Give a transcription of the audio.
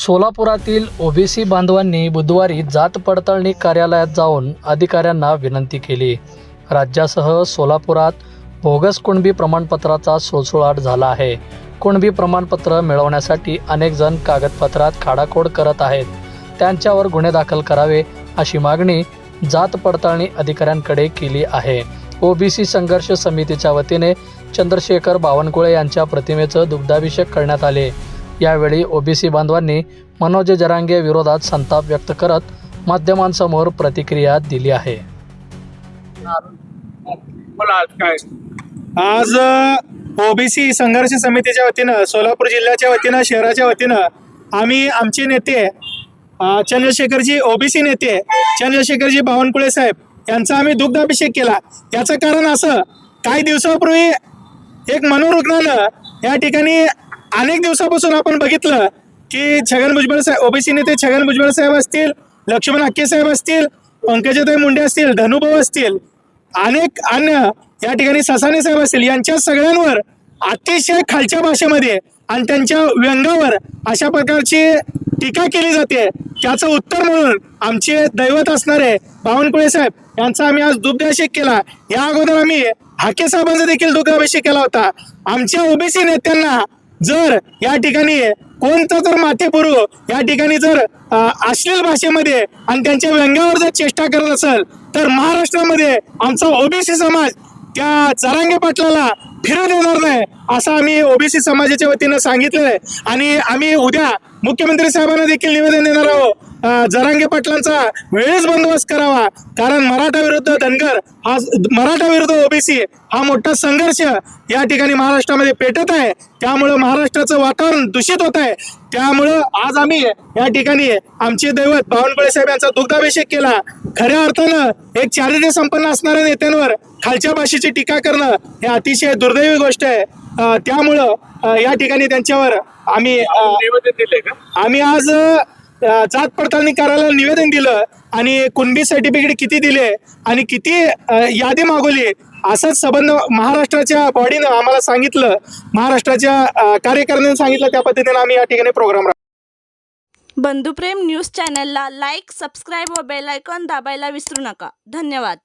सोलापुरातील OBC बांधवांनी बुधवारी जात पडताळणी कार्यालयात जाऊन अधिकाऱ्यांना विनंती केली। राज्यासह सोलापुरात बोगस कुणबी प्रमाणपत्राचा सुळसुळाट झाला आहे। कुणबी प्रमाणपत्र मिळवण्यासाठी अनेक जण कागदपत्रात खाडाखोड करत आहेत। त्यांच्यावर गुन्हे दाखल करावे अशी मागणी जात पडताळणी अधिकाऱ्यांकडे केली आहे। ओबीसी संघर्ष समितीच्या वतीने चंद्रशेखर बावनकुळे यांच्या प्रतिमेचं दुग्धाभिषेक करण्यात आले। यावेळी ओबीसी बांधवांनी मनोज जरांगे विरोधात संताप व्यक्त करत माध्यमांसमोर प्रतिक्रिया दिली आहे। आज ओबीसी संघर्ष समितीच्या वतीनं सोलापूर जिल्ह्याच्या वतीनं शहराच्या वतीनं आम्ही आमचे नेते चंद्रशेखरजी ओबीसी नेते चंद्रशेखरजी बावनकुळे साहेब यांचा आम्ही दुग्धाभिषेक केला। याचं कारण असं, काही दिवसापूर्वी एक मनोरुग्णानं या ठिकाणी अनेक दिवसापासून आपण बघितलं की छगन भुजबळ साहेब ओबीसी नेते छगन भुजबळ साहेब असतील, लक्ष्मण हक्के साहेब असतील, पंकजाताई मुंडे असतील, धनुभाऊ असतील, अनेक अन्य या ठिकाणी ससाणे साहेब असतील, यांच्या सगळ्यांवर अतिशय खालच्या भाषेमध्ये आणि त्यांच्या व्यंगावर अशा प्रकारची टीका केली जाते। त्याचं उत्तर म्हणून आमचे दैवत असणारे बावनकुळे साहेब यांचा आम्ही आज दुग्धाभिषेक केला। या अगोदर आम्ही हाके साहेबांचा देखील दुग्धाभिषेक केला होता। आमच्या ओबीसी नेत्यांना जर या ठिकाणी कोणता जर माथेपुरू या ठिकाणी जर अश्लील भाषेमध्ये आणि त्यांच्या व्यंगावर जर चेष्टा करत असेल तर महाराष्ट्रामध्ये आमचा ओबीसी समाज त्या जरांगे पाटलाला फिरू देणार नाही असं आम्ही ओबीसी समाजाच्या वतीनं सांगितलेलं आहे। आणि आम्ही उद्या मुख्यमंत्री साहेबांना देखील निवेदन देणार आहोत, जरांगे पाटलांचा वेळेस बंदोबस्त करावा। कारण मराठा विरुद्ध धनगर हा मराठा विरुद्ध ओबीसी हा मोठा संघर्ष या ठिकाणी महाराष्ट्रामध्ये पेटत आहे। त्यामुळे महाराष्ट्राचं वातावरण दूषित होत आहे। त्यामुळं आज आम्ही या ठिकाणी आमचे दैवत बावनकुळे साहेब यांचा दुग्धाभिषेक केला। खऱ्या अर्थानं एक चारित्र्य संपन्न असणाऱ्या नेत्यांवर खालच्या भाषेची टीका करणं हे अतिशय दुर्दैवी गोष्ट आहे। त्यामुळं या ठिकाणी त्यांच्यावर आम्ही निवेदन दिले का? आम्ही आज जात पडताळणी कार्यालयाला निवेदन दिलं आणि कुणबी सर्टिफिकेट किती दिले आणि किती यादी मागवली असंच संबंध महाराष्ट्राच्या बॉडीनं आम्हाला सांगितलं, महाराष्ट्राच्या कार्यकारिणीने सांगितलं। त्या पद्धतीने आम्ही या ठिकाणी प्रोग्राम बंधुप्रेम न्यूज चॅनलला लाईक, सबस्क्राईब व बेल आयकॉन दाबायला विसरू नका। धन्यवाद।